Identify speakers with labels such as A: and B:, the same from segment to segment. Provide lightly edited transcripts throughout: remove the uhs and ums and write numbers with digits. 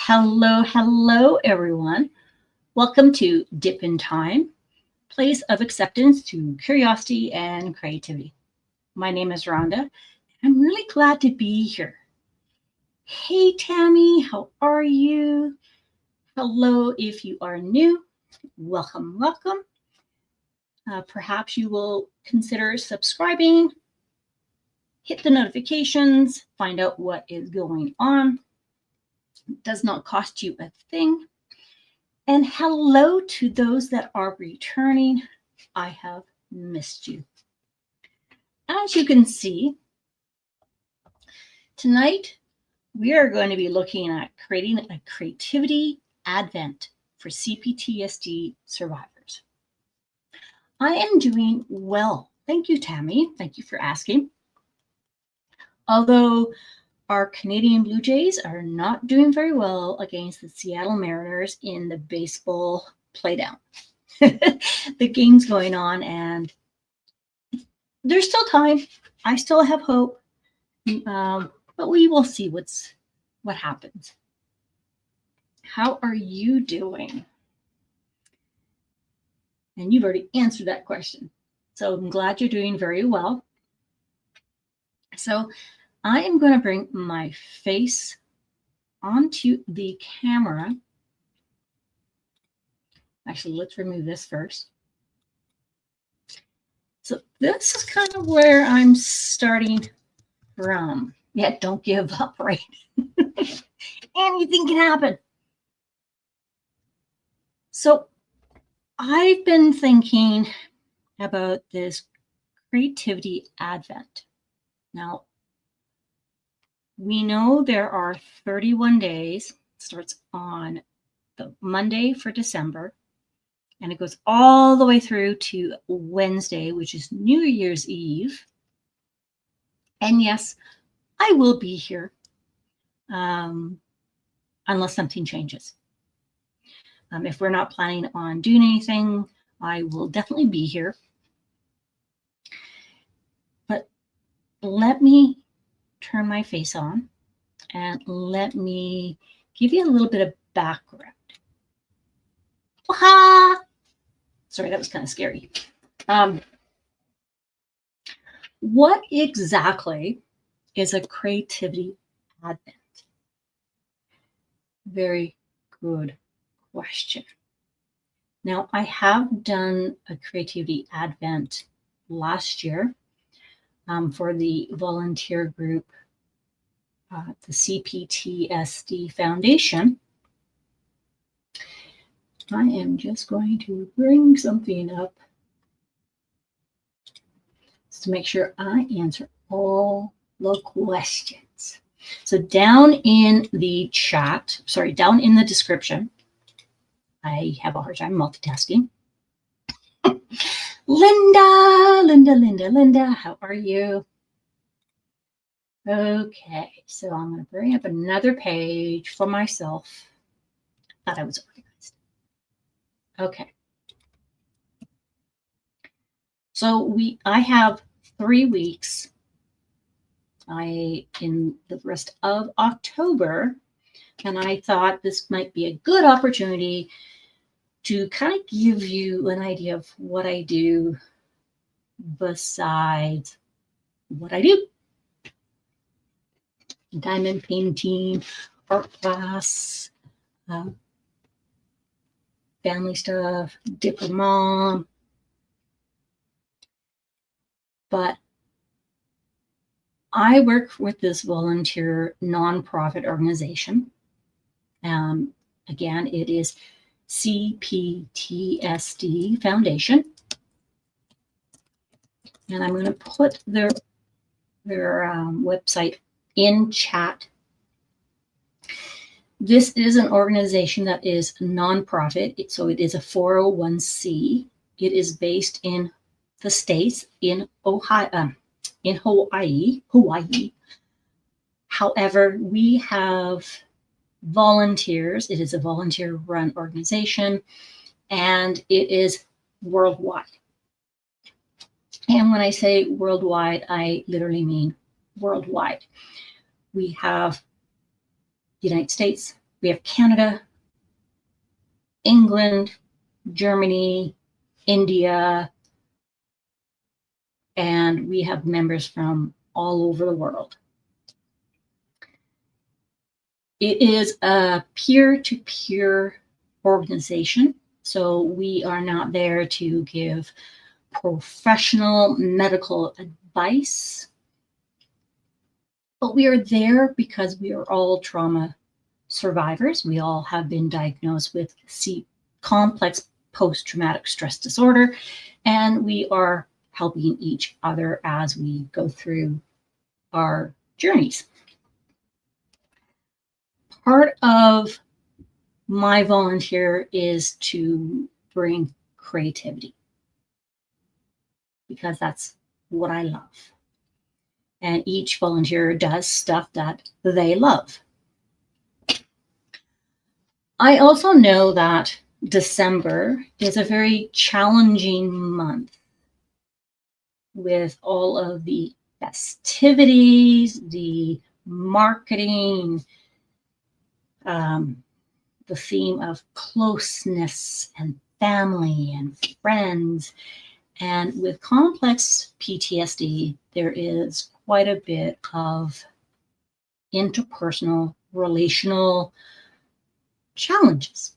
A: Hello, everyone. Welcome to Dip in Time, place of acceptance to curiosity and creativity. My name is Rhonda. I'm really glad to be here. Hey, Tammy, how are you? Hello, if you are new, welcome. Perhaps you will consider subscribing, hit the notifications, find out what is going on. It does not cost you a thing. And hello to those that are returning. I have missed you. As you can see, tonight we are going to be looking at creating a creativity advent for CPTSD survivors. I am doing well. Thank you, Tammy. Thank you for asking. Although our Canadian Blue Jays are not doing very well against the Seattle Mariners in the baseball playdown. The game's going on and there's still time. I still have hope, but we will see what happens. How are you doing? And you've already answered that question. So I'm glad you're doing very well. So I am going to bring my face onto the camera. Actually, let's remove this first. So this is kind of where I'm starting from. Yeah, don't give up, right? Anything can happen. So I've been thinking about this creativity advent. Now, we know there are 31 days. It starts on the Monday for December, and it goes all the way through to Wednesday, which is New Year's Eve. And yes, I will be here unless something changes. If we're not planning on doing anything, I will definitely be here. But let me turn my face on and let me give you a little bit of background. Waha! Sorry, that was kind of scary. What exactly is a creativity advent? Very good question. Now, I have done a creativity advent last year for the volunteer group, the CPTSD Foundation. I am just going to bring something up to make sure I answer all the questions. So down in the chat, down in the description, I have a hard time multitasking. Linda, how are you? Okay, so I'm going to bring up another page for myself. Thought I was organized. Okay. So I have 3 weeks in the rest of October, and I thought this might be a good opportunity to kind of give you an idea of what I do besides what I do. Diamond painting, art class, family stuff, Dipper Mom. But I work with this volunteer nonprofit organization. Again, it is CPTSD Foundation. And I'm going to put their website in chat. This is an organization that is nonprofit, so it is a 401c. It is based in the States, in Ohio, in Hawaii. However, we have volunteers. It is a volunteer-run organization, and it is worldwide. And when I say worldwide, I literally mean worldwide. We have United States, We have Canada, England, Germany, India, and we have members from all over the world. It is a peer-to-peer organization, so we are not there to give professional medical advice, but we are there because we are all trauma survivors. We all have been diagnosed with complex post-traumatic stress disorder, and we are helping each other as we go through our journeys. Part of my volunteer is to bring creativity, because that's what I love. And each volunteer does stuff that they love. I also know that December is a very challenging month with all of the festivities, the marketing, the theme of closeness and family and friends. And with complex PTSD, there is quite a bit of interpersonal, relational challenges.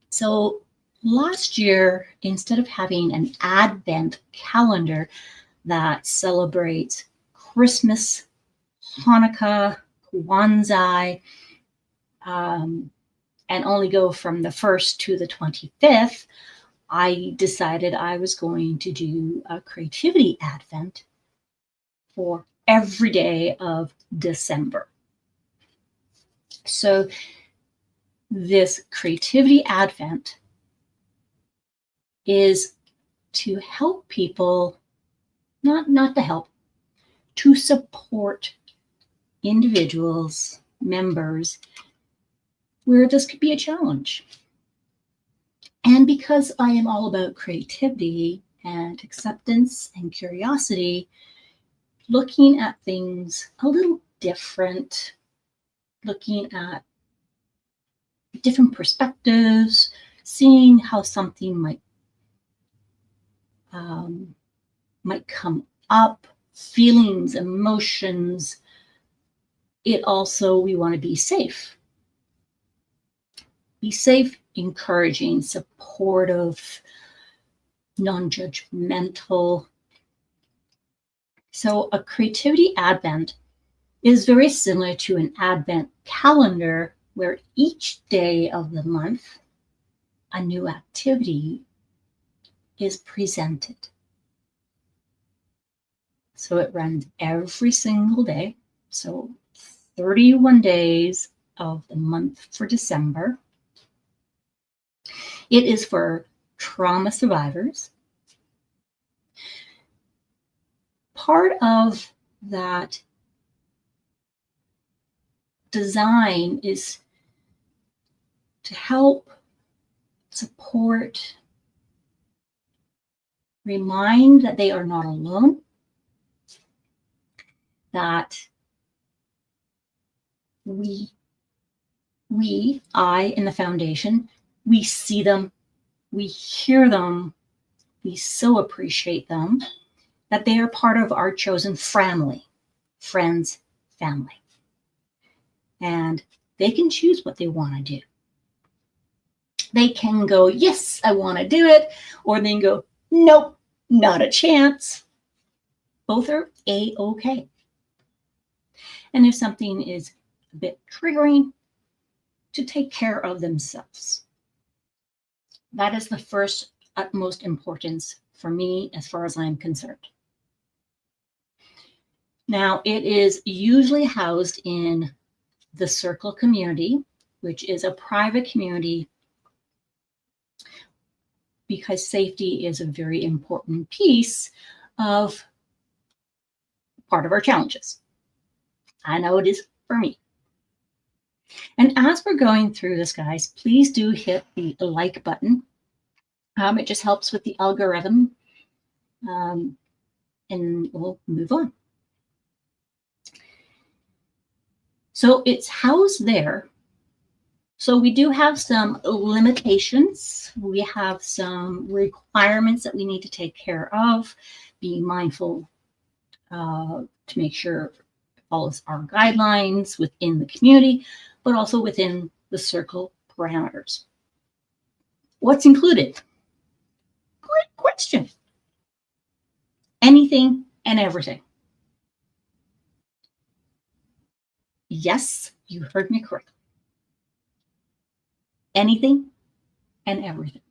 A: So last year, instead of having an Advent calendar that celebrates Christmas, Hanukkah, Kwanzaa, and only go from the 1st to the 25th, I decided I was going to do a creativity Advent for every day of December. So this creativity Advent is to help people, not to help, to support individuals, members, where this could be a challenge. And because I am all about creativity and acceptance and curiosity, looking at things a little different, looking at different perspectives, seeing how something might come up, feelings, emotions. We want to be safe. Be safe, encouraging, supportive, non-judgmental. So a creativity Advent is very similar to an Advent calendar, where each day of the month, a new activity is presented. So it runs every single day. So 31 days of the month for December. It is for trauma survivors. Part of that design is to help, support, remind that they are not alone, that I in the foundation, we see them, we hear them, we so appreciate them, that they are part of our chosen family, friends, family. And they can choose what they want to do. They can go, yes, I want to do it, or they can go, nope, not a chance. Both are A-okay. And if something is a bit triggering, to take care of themselves. That is the first utmost importance for me as far as I'm concerned. Now, it is usually housed in the Circle community, which is a private community, because safety is a very important piece of part of our challenges. I know it is for me. And as we're going through this, guys, please do hit the like button. It just helps with the algorithm, and we'll move on. So it's housed there. So we do have some limitations. We have some requirements that we need to take care of, be mindful to make sure it follows our guidelines within the community, but also within the circle parameters. What's included? Great question. Anything and everything. Yes, you heard me correctly. Anything and everything.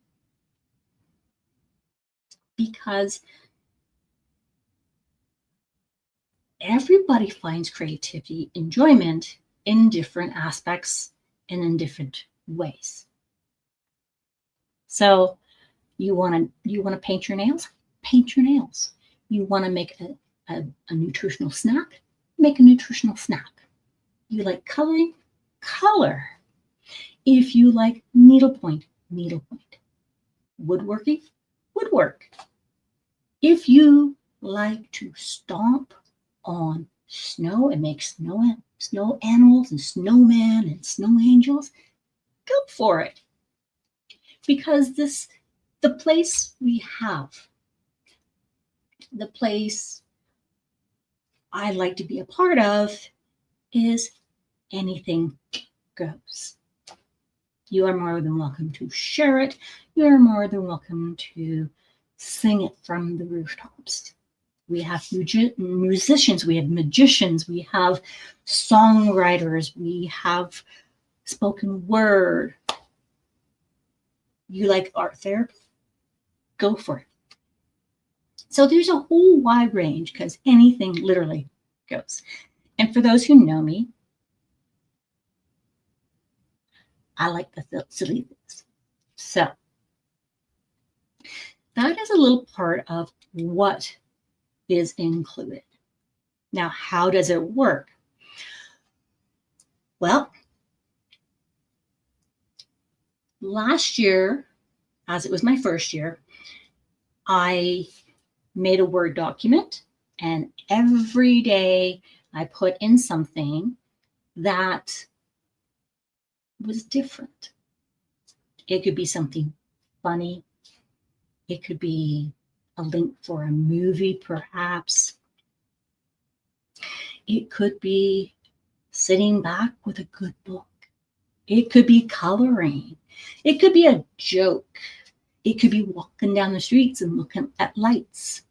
A: Because everybody finds creativity, enjoyment in different aspects and in different ways. So you want to paint your nails? Paint your nails. You want to make a nutritional snack? Make a nutritional snack. You like coloring? Color. If you like needlepoint, needlepoint. Woodworking? Woodwork. If you like to stomp on snow and make snow animals and snowmen and snow angels, go for it. Because the place we have, the place I like to be a part of is anything goes. You are more than welcome to share it. You are more than welcome to sing it from the rooftops. We have musicians, we have magicians, we have songwriters, we have spoken word. You like art therapy? Go for it. So there's a whole wide range because anything literally goes. And for those who know me, I like the silly things. So that is a little part of what is included. Now, how does it work? Well, last year, as it was my first year, I made a Word document, and every day I put in something that was different. It could be something funny. It could be a link for a movie, perhaps. It could be sitting back with a good book. It could be coloring. It could be a joke. It could be walking down the streets and looking at lights.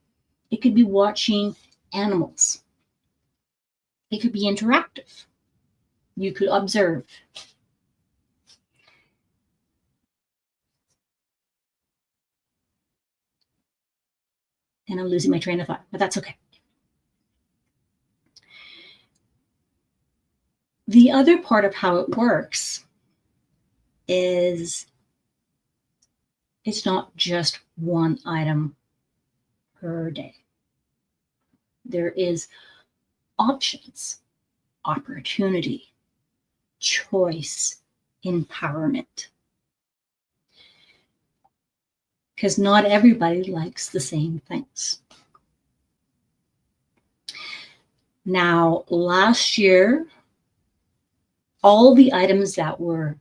A: It could be watching animals. It could be interactive. You could observe. And I'm losing my train of thought, but that's okay. The other part of how it works is it's not just one item per day. There is options, opportunity, choice, empowerment. Because not everybody likes the same things. Now, last year, all the items that were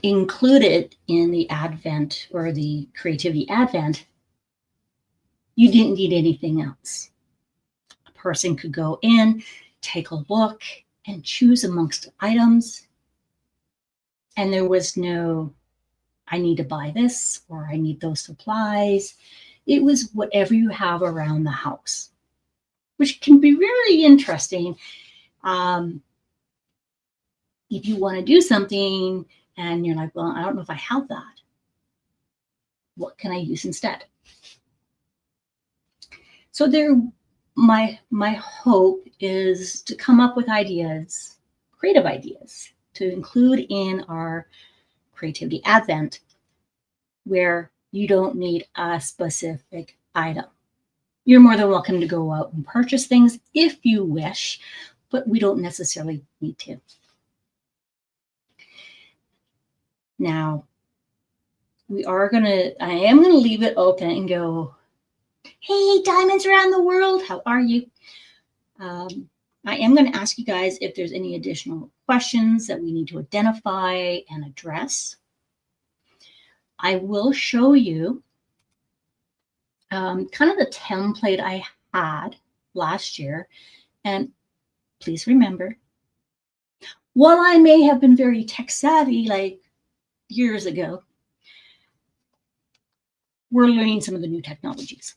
A: included in the Advent or the Creativity Advent, you didn't need anything else. A person could go in, take a look, and choose amongst items. And there was no, I need to buy this or I need those supplies. It was whatever you have around the house, which can be really interesting. If you want to do something and you're like, well, I don't know if I have that. What can I use instead? So my hope is to come up with ideas, creative ideas, to include in our Creativity Advent, where you don't need a specific item. You're more than welcome to go out and purchase things if you wish, but we don't necessarily need to. Now, I am going to leave it open and go, Hey, diamonds around the world, how are you? I am going to ask you guys if there's any additional questions that we need to identify and address. I will show you kind of the template I had last year. And please remember, while I may have been very tech savvy like years ago, we're learning some of the new technologies.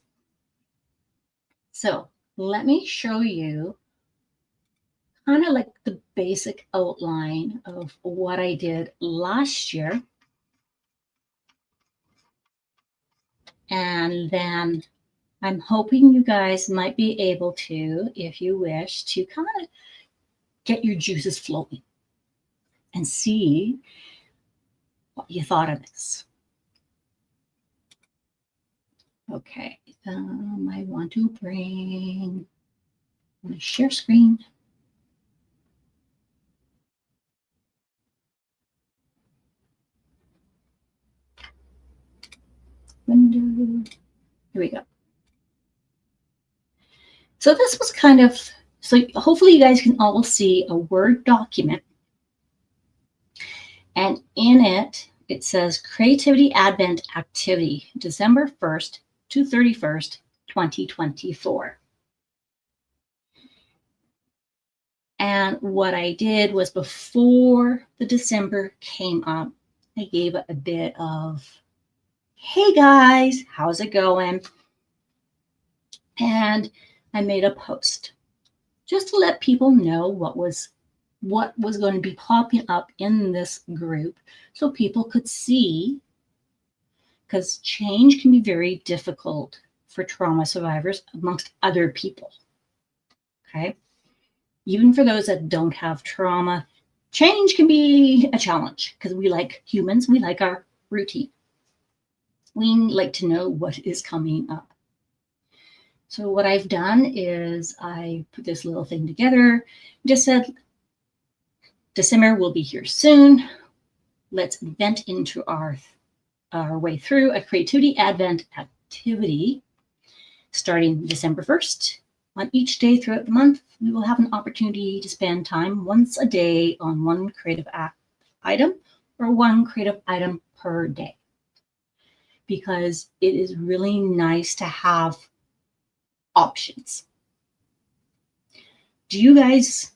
A: So let me show you kind of like the basic outline of what I did last year. And then I'm hoping you guys might be able to, if you wish, to kind of get your juices flowing and see what you thought of this. Okay, I want to share screen. Window. Here we go. So this was kind of, so hopefully you guys can all see a Word document. And in it, it says Creativity Advent Activity, December 1st to 31st, 2024. And what I did was before the December came up, I gave it a bit of, hey guys, how's it going? And I made a post just to let people know what was going to be popping up in this group so people could see, because change can be very difficult for trauma survivors amongst other people. Okay. Even for those that don't have trauma, change can be a challenge because we, like humans, we like our routine. We like to know what is coming up. So what I've done is I put this little thing together, just said, December will be here soon. Let's vent into our way through a Creativity Advent activity starting December 1st. On each day throughout the month, we will have an opportunity to spend time once a day on one creative item or one creative item per day. Because it is really nice to have options. Do you guys,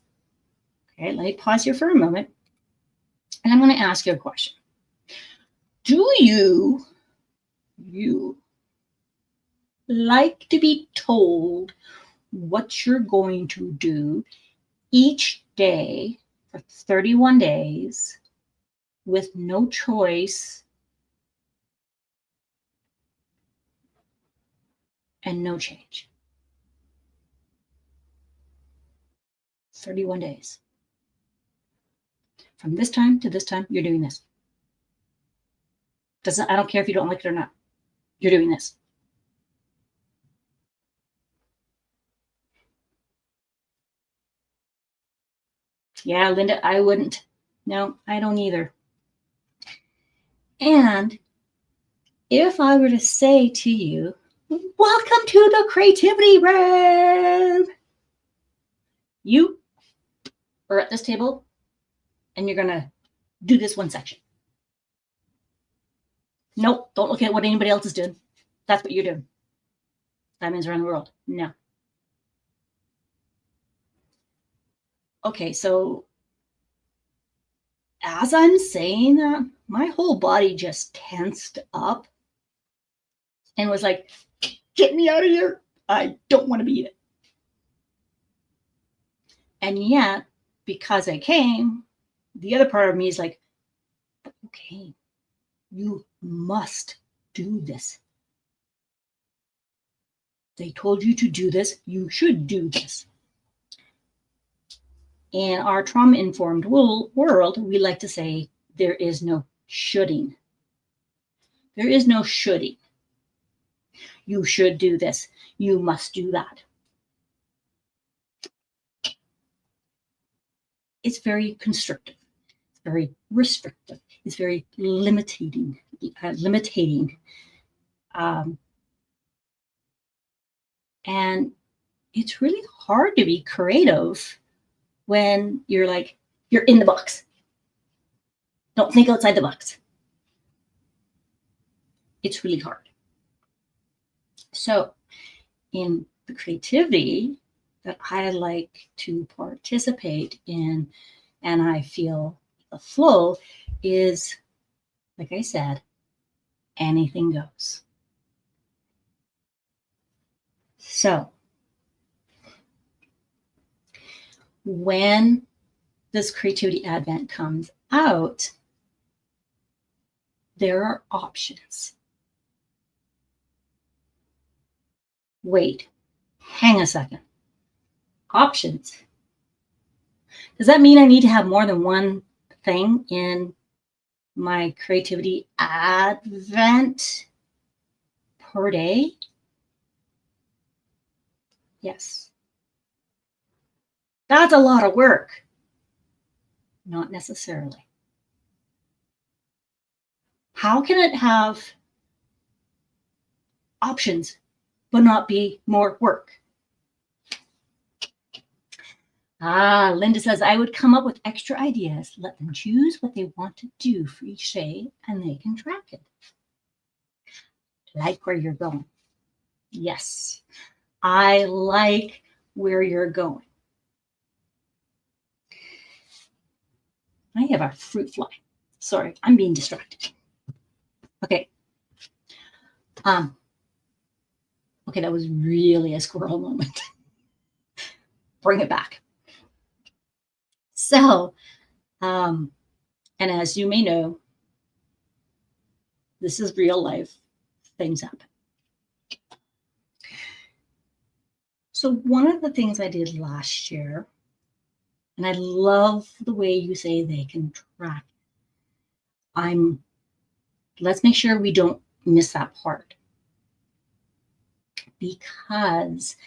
A: okay, let me pause here for a moment. And I'm going to ask you a question. Do you like to be told what you're going to do each day for 31 days with no choice and no change? 31 days. From this time to this time, you're doing this. I don't care if you don't like it or not. You're doing this. Yeah, Linda, I wouldn't. No, I don't either. And if I were to say to you, welcome to the creativity room, you are at this table and you're going to do this one section. Nope, don't look at what anybody else is doing. That's what you're doing. Diamonds around the world. No. Okay, so as I'm saying that, my whole body just tensed up and was like, get me out of here. I don't want to be it. And yet, because I came, the other part of me is like, okay, you must do this. They told you to do this. You should do this. In our trauma-informed world, we like to say there is no shoulding. There is no shoulding. You should do this. You must do that. It's very constrictive. It's very restrictive. It's very limiting. And it's really hard to be creative when you're in the box. Don't think outside the box. It's really hard. So in the creativity that I like to participate in, and I feel the flow is, like I said, anything goes. So when this creativity advent comes out, there are options. Wait, hang a second. Options. Does that mean I need to have more than one thing in my creativity advent per day? Yes. That's a lot of work. Not necessarily. How can it have options but not be more work? Linda says, I would come up with extra ideas, let them choose what they want to do for each day, and they can track it. Like where you're going. Yes, I like where you're going. I have a fruit fly. Sorry, I'm being distracted. Okay. Okay, that was really a squirrel moment. Bring it back. So, and as you may know, this is real life. Things happen. So one of the things I did last year, and I love the way you say they can track. Let's make sure we don't miss that part, because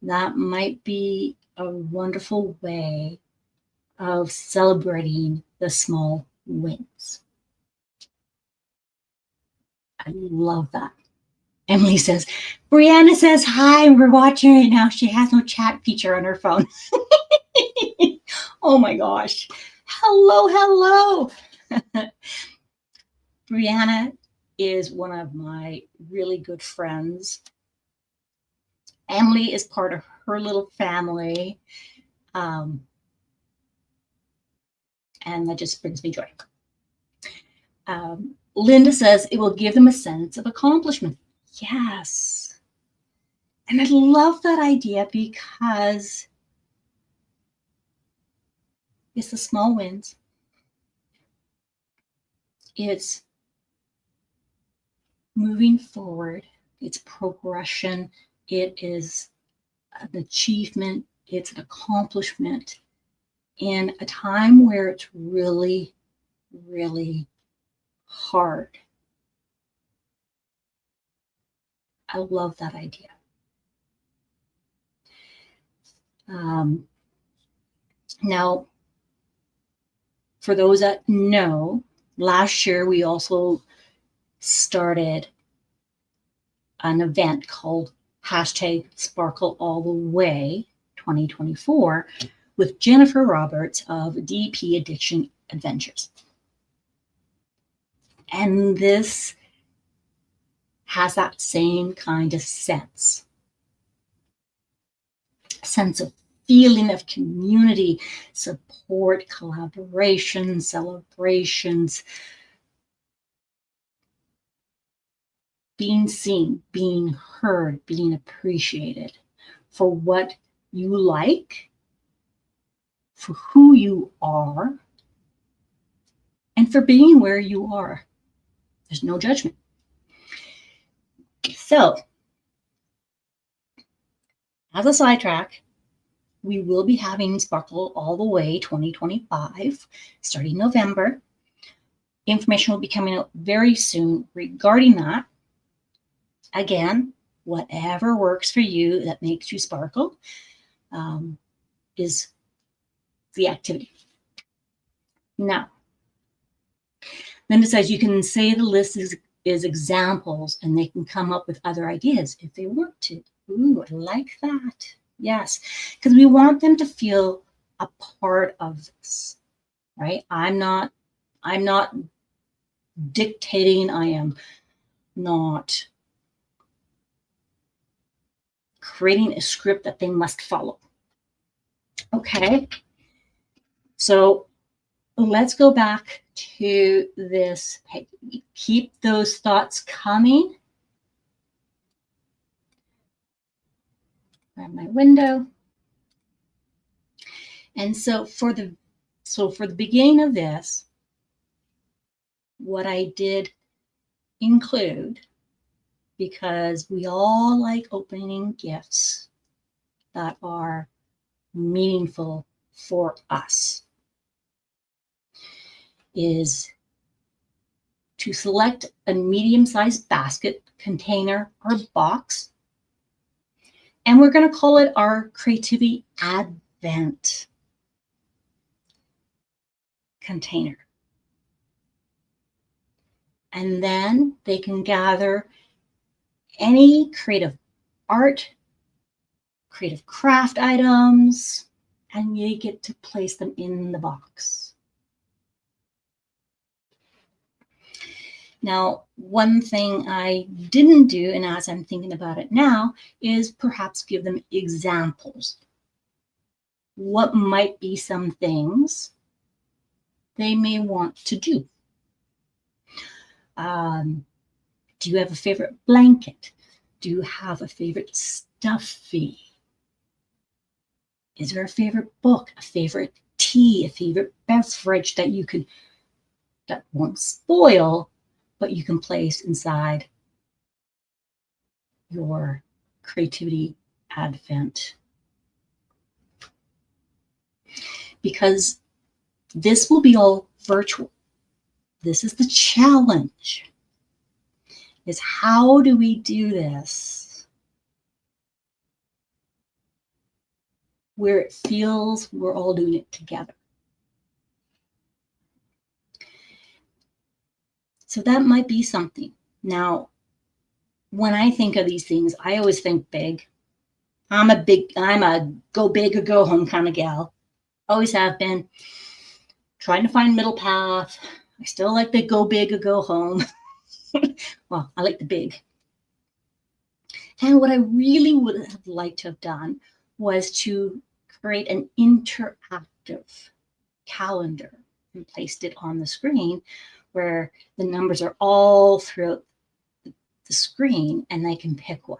A: that might be a wonderful way of celebrating the small wins. I love that. Emily says, Brianna says hi, we're watching right now. She has no chat feature on her phone. Oh my gosh. Hello. Brianna is one of my really good friends. Emily is part of her little family. And that just brings me joy. Linda says it will give them a sense of accomplishment. Yes. And I love that idea because it's the small wins. It's moving forward. It's progression. It is an achievement. It's an accomplishment in a time where it's really, really hard. I love that idea. Now, for those that know, last year we also started an event called #SparkleAllTheWay 2024 with Jennifer Roberts of DP Addiction Adventures. And this has that same kind of sense of feeling of community, support, collaboration, celebrations, being seen, being heard, being appreciated for what you like, for who you are, and for being where you are. There's no judgment. So, as a sidetrack, we will be having Sparkle All the Way 2025 starting November. Information will be coming out very soon regarding that. Again, whatever works for you that makes you sparkle is the activity. Now, Linda says you can say the list is examples and they can come up with other ideas if they want to. Ooh, I like that. Yes, because we want them to feel a part of this, right? I'm not dictating. I am not creating a script that they must follow. Okay, so let's go back to this page. Keep those thoughts coming. Grab my window. And so for the beginning of this, what I did include, because we all like opening gifts that are meaningful for us, is to select a medium-sized basket, container, or box. And we're going to call it our Creativity Advent container. And then they can gather any creative art, creative craft items, and you get to place them in the box. Now, one thing I didn't do, and as I'm thinking about it now, is perhaps give them examples. What might be some things they may want to do? Do you have a favorite blanket? Do you have a favorite stuffy? Is there a favorite book, a favorite tea, a favorite beverage that won't spoil, but you can place inside your Creativity Advent? Because this will be all virtual. This is the challenge, is how do we do this where it feels we're all doing it together? So that might be something. Now, when I think of these things, I always think big. I'm a go big or go home kind of gal. Always have been. Trying to find middle path. I still like the go big or go home. Well, I like the big. And what I really would have liked to have done was to create an interactive calendar and placed it on the screen where the numbers are all throughout the screen and they can pick one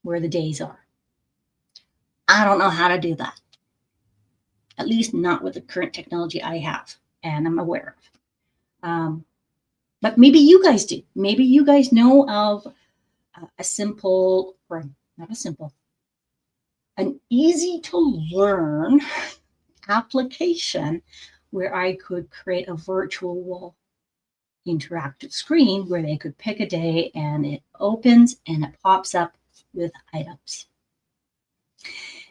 A: where the days are. I don't know how to do that. At least not with the current technology I have and I'm aware of. But maybe you guys do. Maybe you guys know of a simple, or not a simple, an easy to learn application where I could create a virtual interactive screen where they could pick a day and it opens and it pops up with items.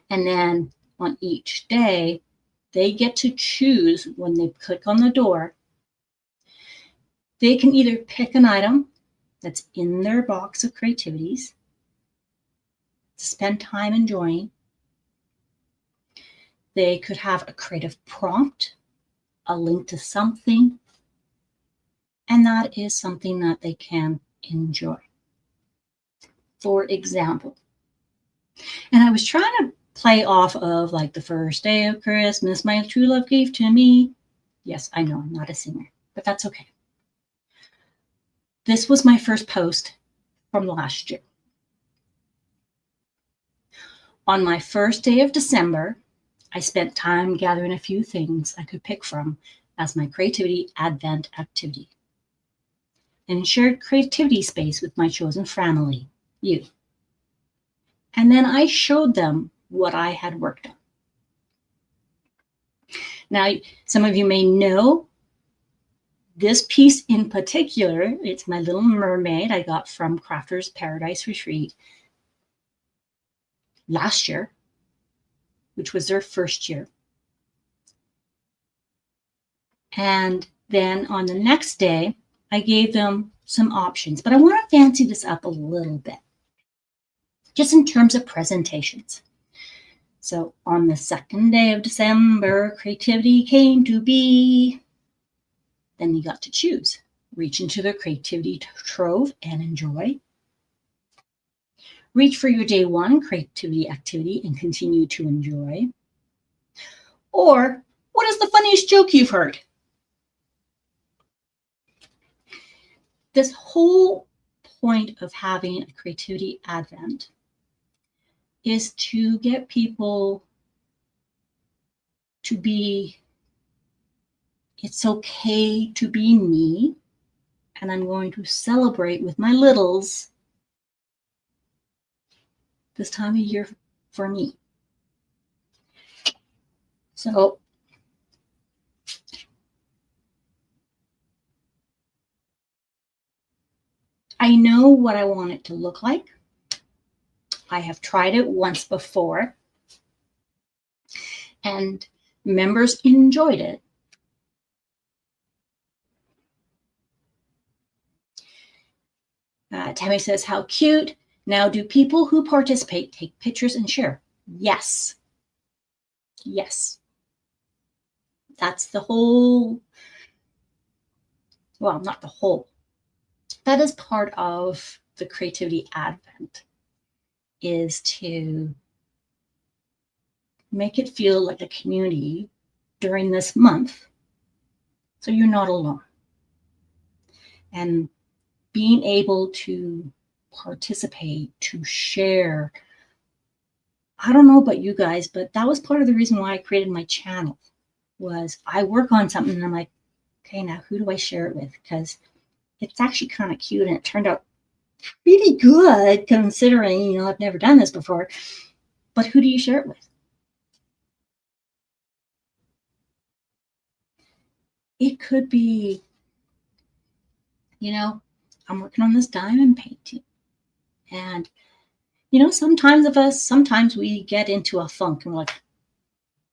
A: And then on each day, they get to choose when they click on the door. They can either pick an item that's in their box of creativities to spend time enjoying. They could have a creative prompt, a link to something, and that is something that they can enjoy. For example, and I was trying to play off of like the first day of Christmas, my true love gave to me. Yes, I know I'm not a singer, but that's okay. This was my first post from last year. On my first day of December, I spent time gathering a few things I could pick from as my Creativity Advent activity and shared creativity space with my chosen family, you. And then I showed them what I had worked on. Now, some of you may know this piece in particular. It's my little mermaid I got from Crafters Paradise Retreat last year, which was their first year. And then on the next day, I gave them some options, but I want to fancy this up a little bit. just in terms of presentations. So on the 2nd day of December, creativity came to be. Then you got to choose. Reach into the creativity trove and enjoy. Reach for your day 1 creativity activity and continue to enjoy. Or, what is the funniest joke you've heard? This whole point of having a creativity advent is to get people to be, it's okay to be me, and I'm going to celebrate with my littles this time of year for me. So I know what I want it to look like. I have tried it once before, and members enjoyed it. Tammy says, how cute. Now, do people who participate take pictures and share? Yes. Yes. That's the whole, well, not the whole. That is part of the creativity advent, is to make it feel like a community during this month, so you're not alone. And being able to participate, to share. I don't know about you guys, but that was part of the reason why I created my channel, was I work on something and I'm like, okay, now who do I share it with? Because it's actually kind of cute and it turned out pretty good considering, you know, I've never done this before. But who do you share it with? It could be, you know, I'm working on this diamond painting. And, you know, sometimes we get into a funk and we're like,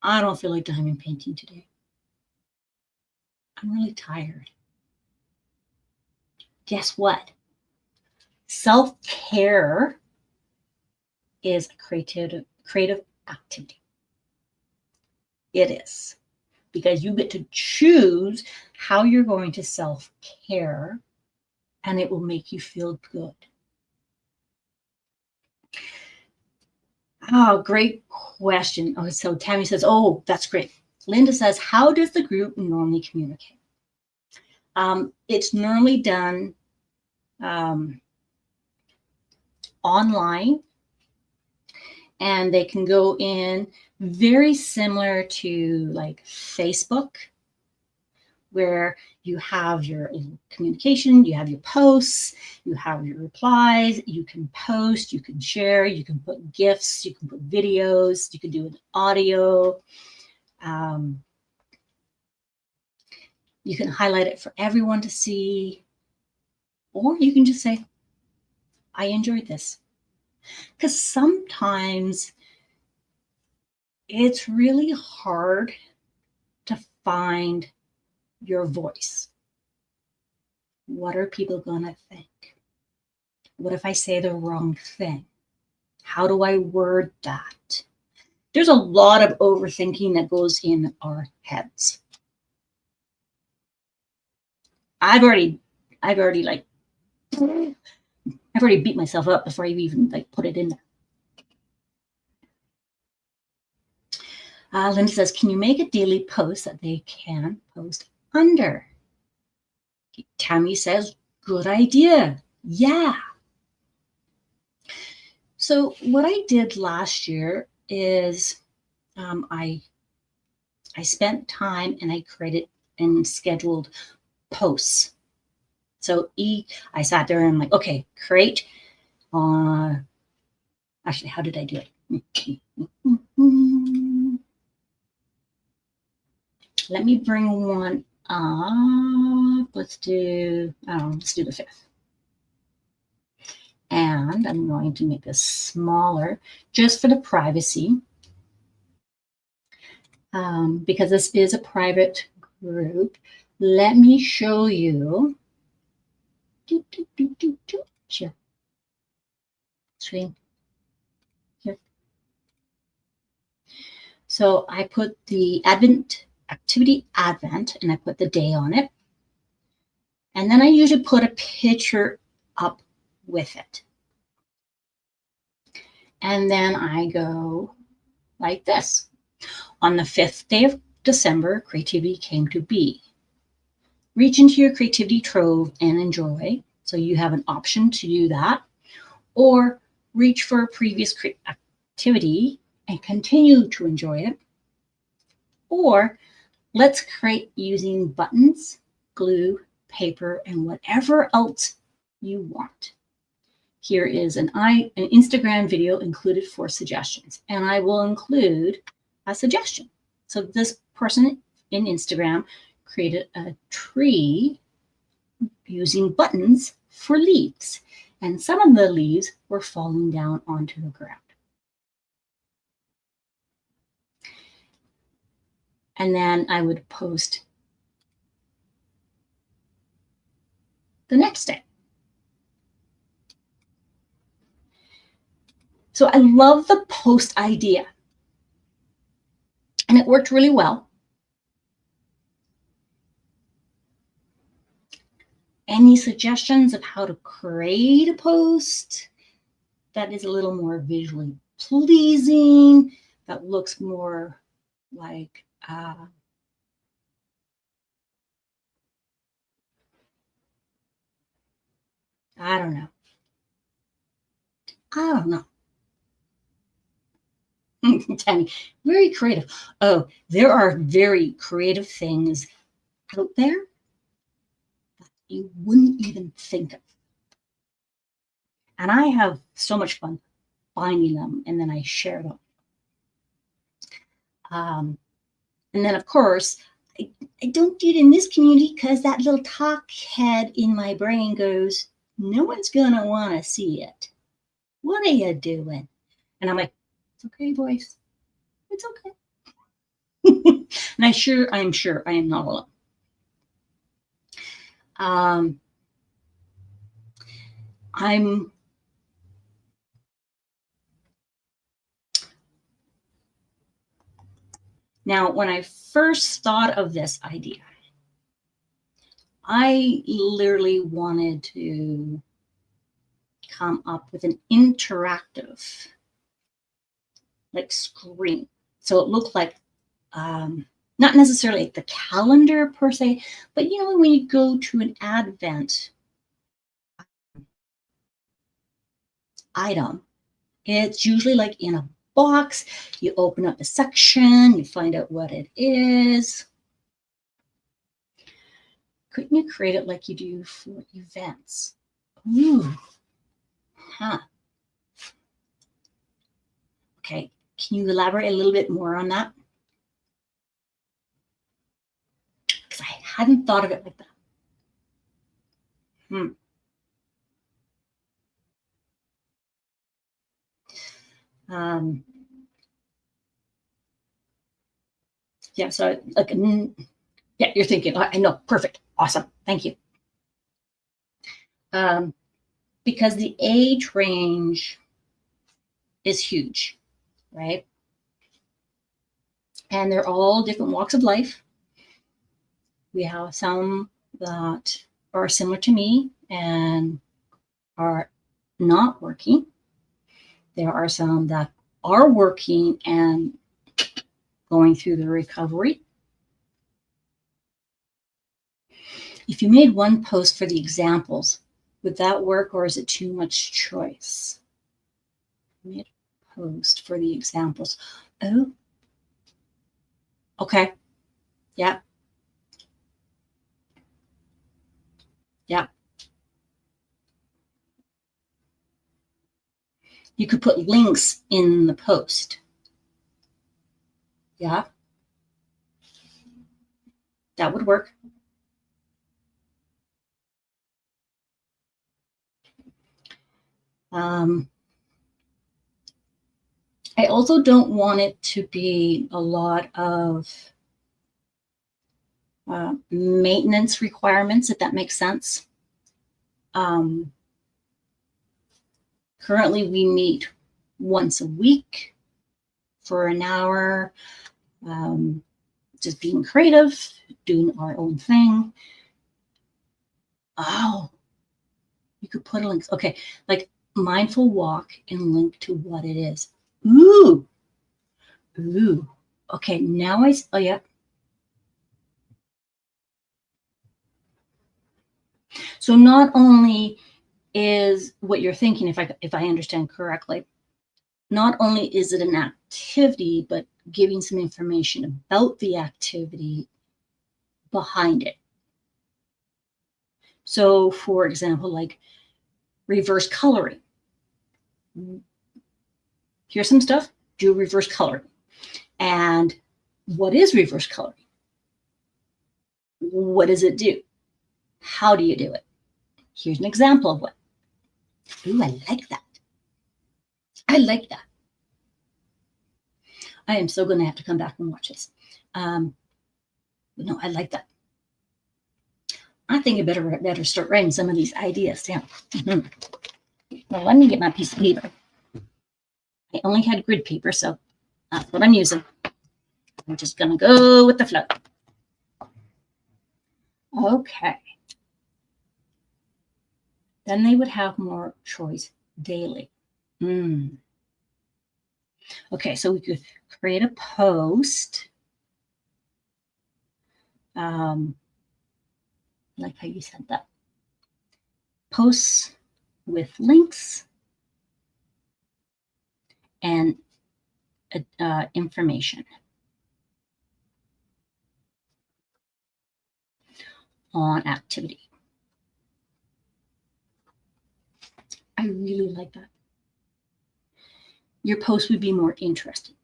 A: I don't feel like diamond painting today. I'm really tired. Guess what? Self-care is a creative activity. It is. Because you get to choose how you're going to self-care, and it will make you feel good. Oh, great question. Oh, so Tammy says, oh, that's great. Linda says, how does the group normally communicate? It's normally done online, and they can go in very similar to like Facebook, where you have your communication, you have your posts, you have your replies, you can post, you can share, you can put GIFs, you can put videos, you can do an audio. You can highlight it for everyone to see, or you can just say, I enjoyed this. Because sometimes it's really hard to find your voice. What are people gonna think? What if I say the wrong thing? How do I word that? There's a lot of overthinking that goes in our heads. I've already beat myself up before I even like put it in there. Linda says, can you make a daily post that they can post under? Tammy says, good idea. Yeah. So what I did last year is I spent time and I created and scheduled posts. So I sat there and I'm like, okay, create. Actually, how did I do it? Let me bring one up. Let's do the 5th. And I'm going to make this smaller just for the privacy, because this is a private group. Let me show you. Share screen. So I put the activity Advent, and I put the day on it. And then I usually put a picture up with it. And then I go like this. On the 5th day of December, creativity came to be. Reach into your creativity trove and enjoy. So you have an option to do that. Or reach for a previous activity and continue to enjoy it. Or let's create using buttons, glue, paper, and whatever else you want. Here is an Instagram video included for suggestions, and I will include a suggestion. So this person in Instagram created a tree using buttons for leaves, and some of the leaves were falling down onto the ground. And then I would post the next day. So I love the post idea, and it worked really well. Any suggestions of how to create a post that is a little more visually pleasing, that looks more like I don't know. Tammy, very creative. Oh, there are very creative things out there that you wouldn't even think of. And I have so much fun finding them, and then I share them. And then, of course, I don't do it in this community because that little talk head in my brain goes, no one's going to want to see it. What are you doing? And I'm like, it's okay, boys. It's okay. And I'm sure I am not alone. Now, when I first thought of this idea, I literally wanted to come up with an interactive screen. So it looked like not necessarily like the calendar per se, but when you go to an Advent item, it's usually like in a box. You open up a section, you find out what it is. Couldn't you create it like you do for events? Ooh, huh. Okay, can you elaborate a little bit more on that? Because I hadn't thought of it like that. Yeah, so yeah, you're thinking, I know, perfect, awesome, thank you. Because the age range is huge, right? And they're all different walks of life. We have some that are similar to me and are not working. There are some that are working and going through the recovery. If you made one post for the examples, would that work, or is it too much choice? Made a post for the examples. Oh, okay. Yeah. Yeah. You could put links in the post. Yeah. That would work. I also don't want it to be a lot of maintenance requirements, if that makes sense. Currently, we meet once a week for an hour, just being creative, doing our own thing. Oh, you could put a link. Okay, like mindful walk and link to what it is. Ooh, ooh. Okay, now oh yeah. So not only is what you're thinking, if I understand correctly, not only is it an activity, but giving some information about the activity behind it. So, for example, like reverse coloring. Here's some stuff, do reverse coloring. And what is reverse coloring? What does it do? How do you do it? Here's an example of one. Ooh, I like that. I like that. I am so going to have to come back and watch this. No, I like that. I think I better start writing some of these ideas down. Mm-hmm. Well, let me get my piece of paper. I only had grid paper, so that's what I'm using. I'm just going to go with the flow. Okay. Then they would have more choice daily. Okay, so we could create a post. Like how you said that. Posts with links and information on activity. I really like that. Your post would be more interesting.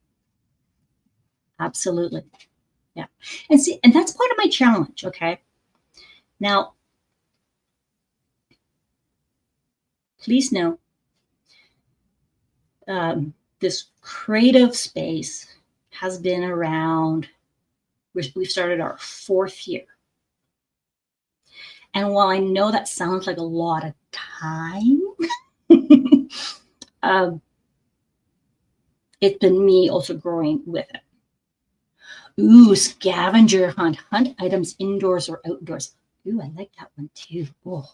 A: Absolutely. Yeah. And see, and that's part of my challenge, okay? Now, please know this creative space has been around, we've started our 4th year. And while I know that sounds like a lot of time, it's been me also growing with it. Ooh, scavenger hunt. Hunt items indoors or outdoors. Ooh, I like that one too. Oh.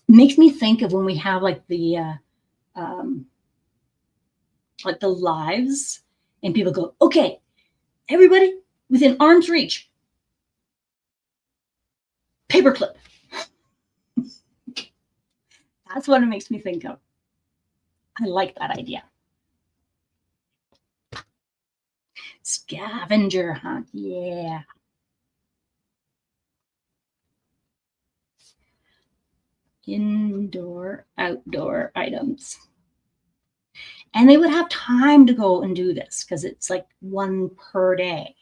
A: Makes me think of when we have like the lives and people go, okay, everybody within arm's reach. Paperclip. That's what it makes me think of. I like that idea. Scavenger hunt. Yeah. Indoor, outdoor items. And they would have time to go and do this because it's like one per day.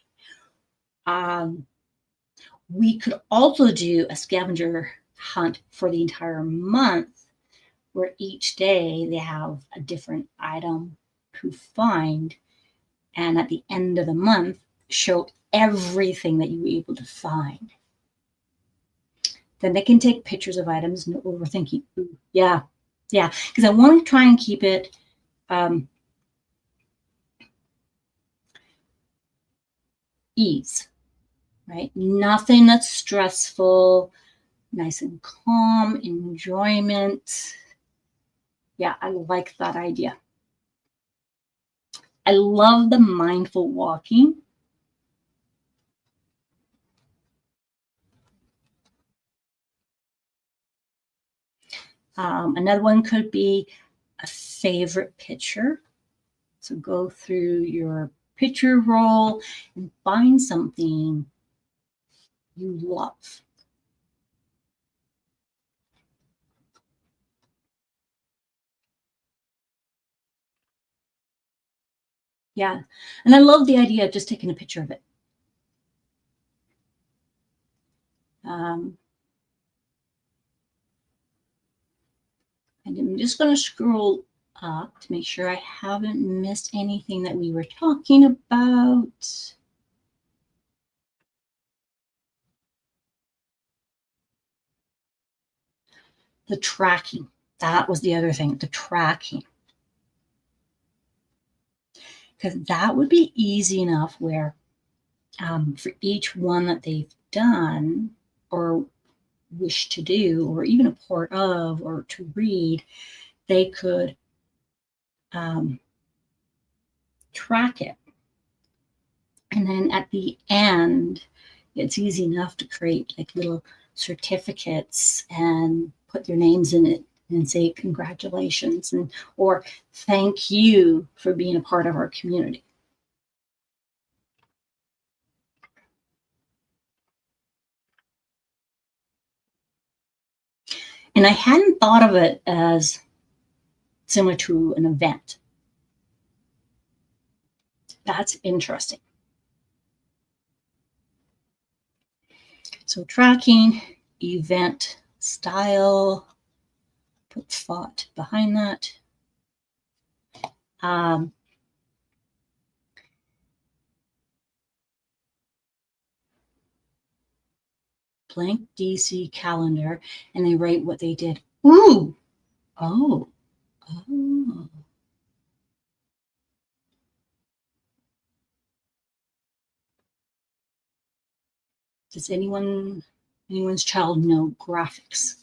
A: We could also do a scavenger hunt for the entire month, where each day they have a different item to find. And at the end of the month, show everything that you were able to find. Then they can take pictures of items, no overthinking. Ooh, yeah, because I want to try and keep it ease, right? Nothing that's stressful, nice and calm, enjoyment. Yeah, I like that idea. I love the mindful walking. Another one could be a favorite picture. So go through your picture roll and find something you love. Yeah, and I love the idea of just taking a picture of it. And I'm just going to scroll up to make sure I haven't missed anything that we were talking about. The tracking. That was the other thing, the tracking. Because that would be easy enough where for each one that they've done or wish to do, or even a part of, or to read, they could track it. And then at the end, it's easy enough to create like little certificates and put their names in it and say congratulations and or thank you for being a part of our community. And I hadn't thought of it as similar to an event. That's interesting. So tracking, event style, put thought behind that. Blank DC calendar, and they write what they did. Ooh, oh, oh. Does anyone's child know graphics?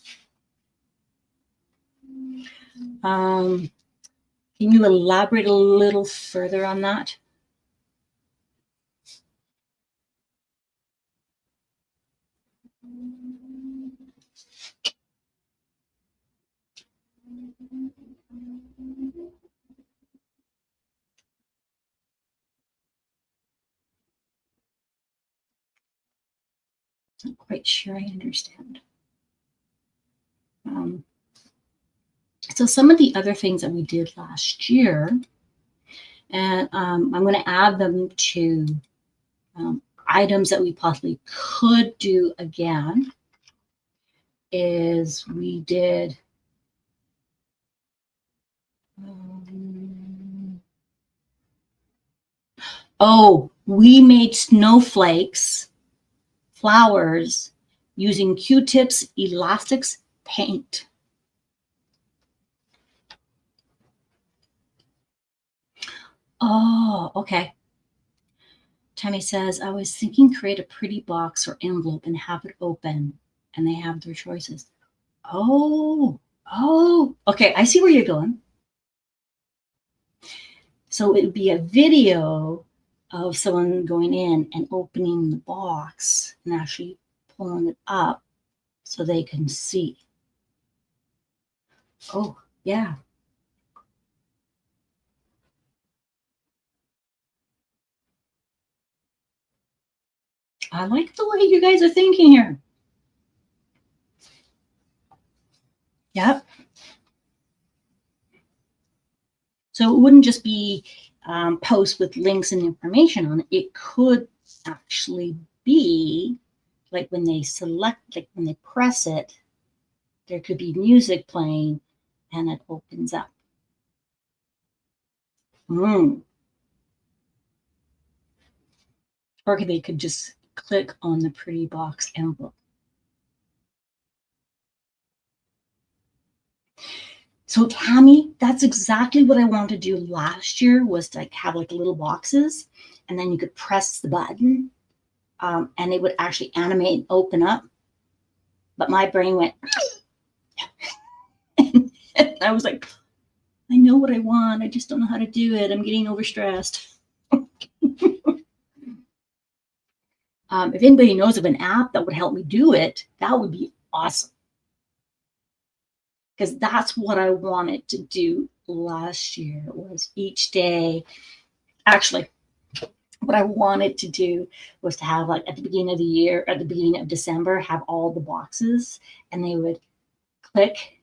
A: Can you elaborate a little further on that? Not quite sure I understand. So some of the other things that we did last year, and I'm going to add them to items that we possibly could do again, is we did we made snowflakes, flowers, using Q-tips, elastics, paint. Oh, okay. Tammy says, I was thinking create a pretty box or envelope and have it open, and they have their choices. Oh, okay. I see where you're going. So it would be a video of someone going in and opening the box and actually pulling it up so they can see. Oh, yeah. I like the way you guys are thinking here. Yep. So it wouldn't just be posts with links and information on it. It could actually be like when they select, like when they press it, there could be music playing and it opens up. Or they could just click on the pretty box envelope. So Tammy, that's exactly what I wanted to do last year, was to like have like little boxes, and then you could press the button and it would actually animate and open up. But my brain went, and I was like, I know what I want. I just don't know how to do it. I'm getting overstressed. If anybody knows of an app that would help me do it, that would be awesome. Because that's what I wanted to do last year, was each day. Actually, what I wanted to do was to have, like, at the beginning of the year, at the beginning of December, have all the boxes, and they would click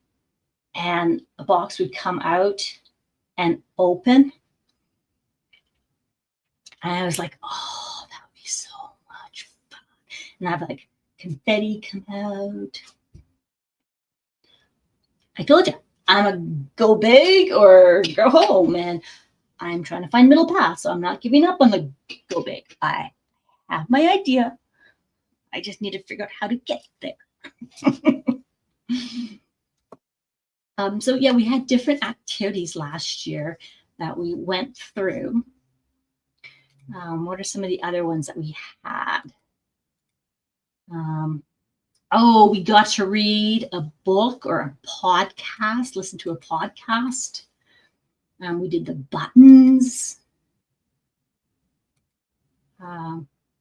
A: and a box would come out and open. And I was like, oh, that would be so much fun. And have like confetti come out. I told you, I'm a go big or go home, and I'm trying to find middle path. So I'm not giving up on the go big. I have my idea. I just need to figure out how to get there. So yeah, we had different activities last year that we went through. What are some of the other ones that we had? Oh, we got to read a book or a podcast, listen to a podcast. We did the buttons.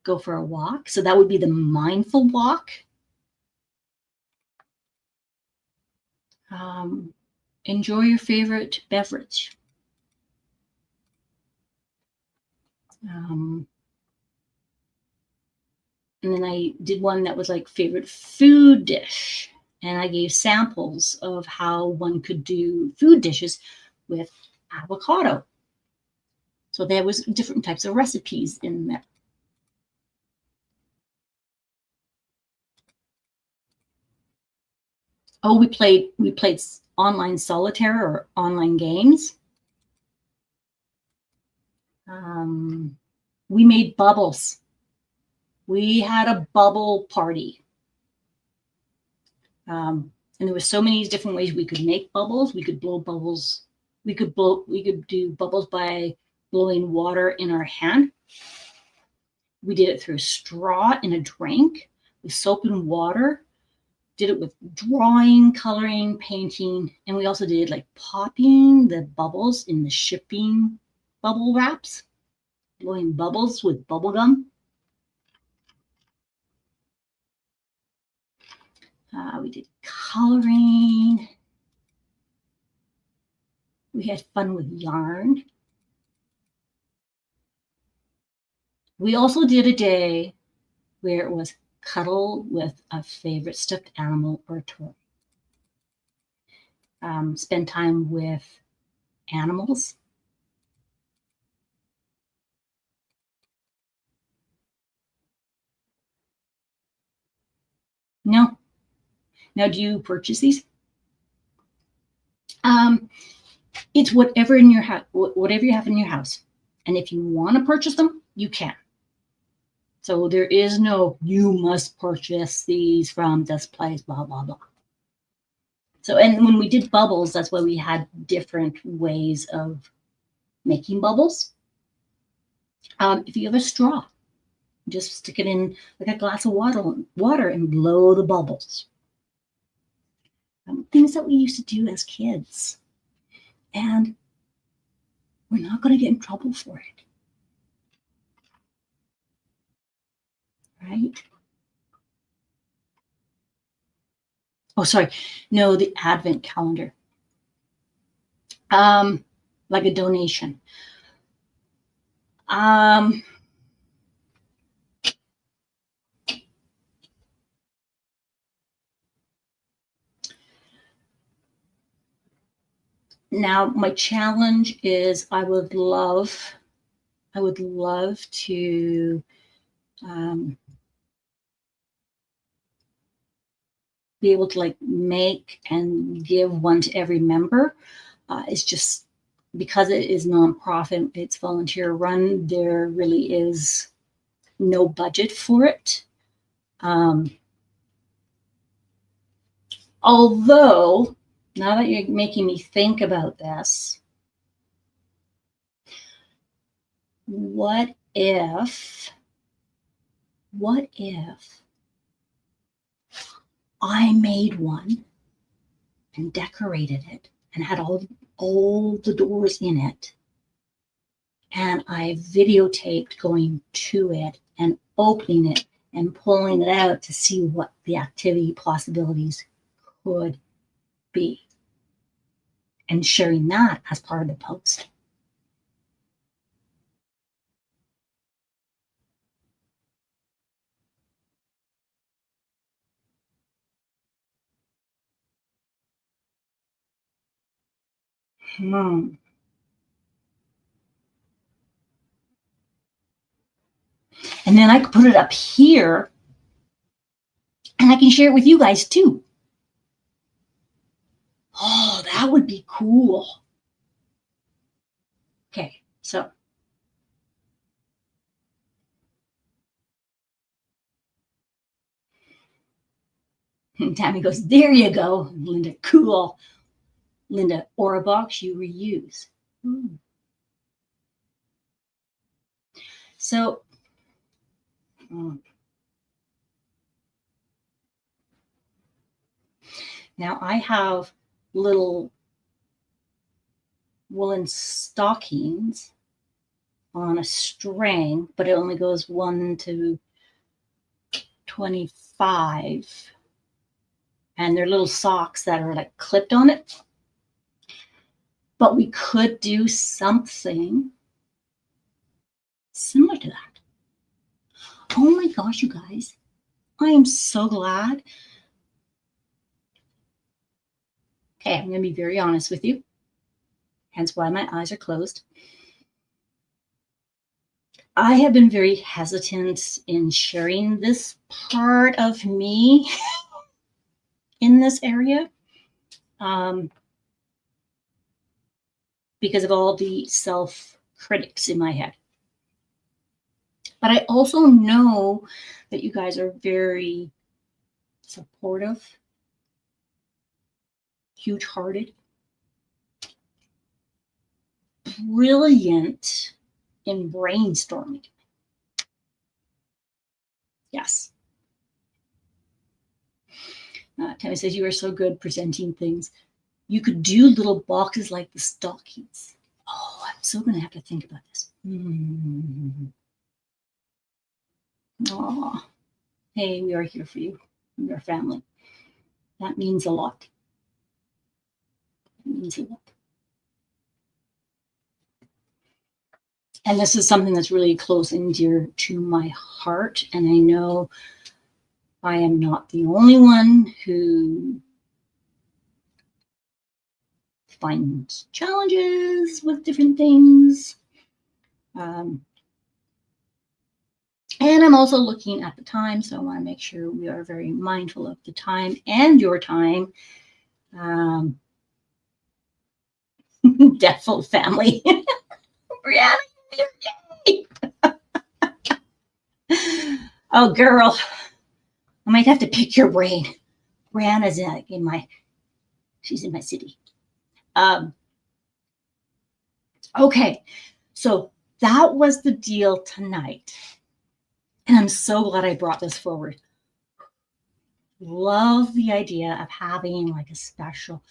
A: Go for a walk. So that would be the mindful walk. Enjoy your favorite beverage. And then I did one that was like favorite food dish. And I gave samples of how one could do food dishes with avocado. So there was different types of recipes in there. Oh, we played online solitaire or online games. We made bubbles. We had a bubble party. And there were so many different ways we could make bubbles. We could blow bubbles. We could do bubbles by blowing water in our hand. We did it through straw in a drink with soap and water. Did it with drawing, coloring, painting, and we also did like popping the bubbles in the shipping bubble wraps, blowing bubbles with bubble gum. We did coloring. We had fun with yarn. We also did a day where it was cuddle with a favorite stuffed animal or toy. Spend time with animals. No. Now, do you purchase these? It's whatever in your house, whatever you have in your house, and if you want to purchase them, you can. So there is no you must purchase these from this place, blah blah blah. So, and when we did bubbles, that's why we had different ways of making bubbles. If you have a straw, just stick it in like a glass of water and blow the bubbles. Things that we used to do as kids. And we're not going to get in trouble for it. Right? Oh, sorry. No, the advent calendar. Like a donation. Now my challenge is I would love to be able to like make and give one to every member. It's just because it is nonprofit, it's volunteer run, there really is no budget for it. Although, now that you're making me think about this, what if I made one and decorated it and had all the doors in it, and I videotaped going to it and opening it and pulling it out to see what the activity possibilities could be, and sharing that as part of the post. And then I could put it up here and I can share it with you guys too. Oh, that would be cool. Okay, so Tammy goes, there you go, Linda, cool. Linda, or a box you reuse. So, now I have little woolen stockings on a string, but it only goes 1 to 25. And they're little socks that are like clipped on it. But we could do something similar to that. Oh my gosh, you guys. I am so glad. Okay, I'm going to be very honest with you. Hence why my eyes are closed. I have been very hesitant in sharing this part of me in this area because of all the self-critics in my head. But I also know that you guys are very supportive, huge-hearted, brilliant in brainstorming. Yes. Tammy says, you are so good presenting things. You could do little boxes like the stockings. Oh, I'm so going to have to think about this. Oh, hey, we are here for you. We are family. That means a lot. It means a lot. And this is something that's really close and dear to my heart. And I know I am not the only one who finds challenges with different things. And I'm also looking at the time, so I want to make sure we are very mindful of the time and your time. Deathful family. Brianna, yay! Oh, girl, I might have to pick your brain. Brianna's she's in my city. Okay, so that was the deal tonight. And I'm so glad I brought this forward. Love the idea of having like a special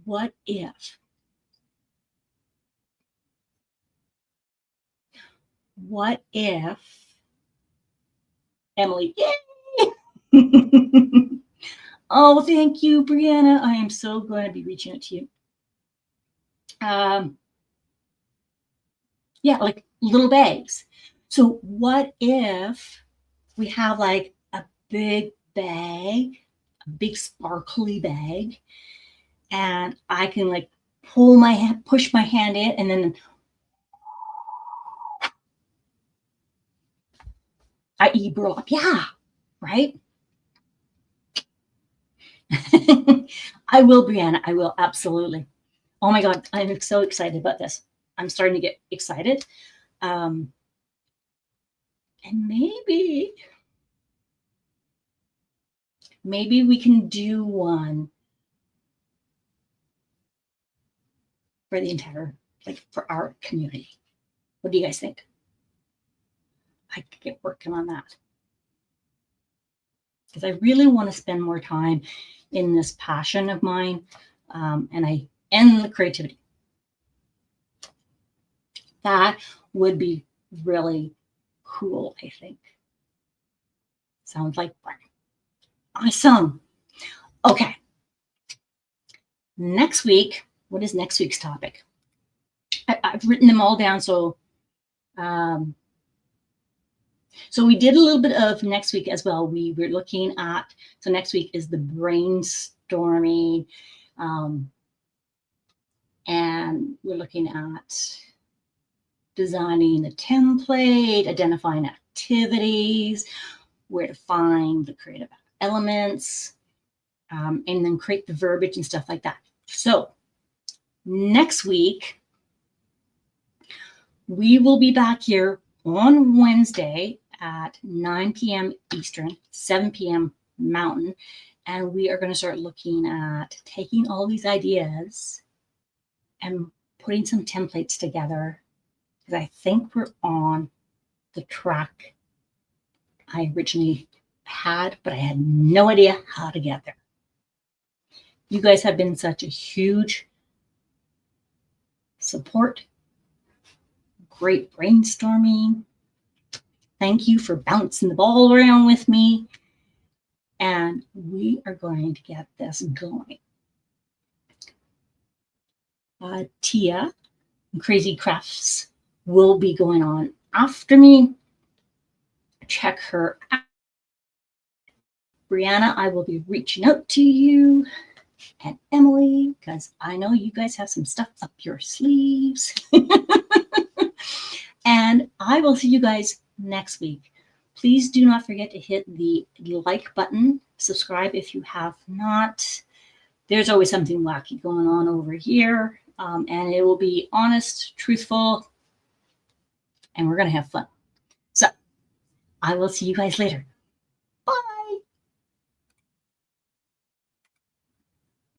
A: what if. What if Emily, yay! Oh, thank you, Brianna. I am so going to be reaching out to you. Yeah, like little bags. So what if we have like a big bag, a big sparkly bag, and I can like push my hand in, and then I e-bro up. Yeah, right? I will, Brianna. I will, absolutely. Oh my God, I'm so excited about this. I'm starting to get excited. And maybe we can do one for the entire, like for our community. What do you guys think? I could get working on that. Because I really want to spend more time in this passion of mine and the creativity. That would be really cool, I think. Sounds like fun. Awesome. Okay. Next week, what is next week's topic? I've written them all down. So we did a little bit of next week as well. We were looking at, so next week is the brainstorming. And we're looking at designing a template, identifying activities, where to find the creative elements, and then create the verbiage and stuff like that. So next week, we will be back here on Wednesday at 9 p.m. Eastern, 7 p.m. Mountain. And we are going to start looking at taking all these ideas and putting some templates together, because I think we're on the track I originally had, but I had no idea how to get there. You guys have been such a huge support. Great brainstorming. Thank you for bouncing the ball around with me. And we are going to get this going. Tia, Crazy Crafts, will be going on after me. Check her out. Brianna, I will be reaching out to you, and Emily, because I know you guys have some stuff up your sleeves. And I will see you guys next week. Please do not forget to hit the like button. Subscribe if you have not. There's always something wacky going on over here. And it will be honest, truthful, and we're going to have fun. So I will see you guys later.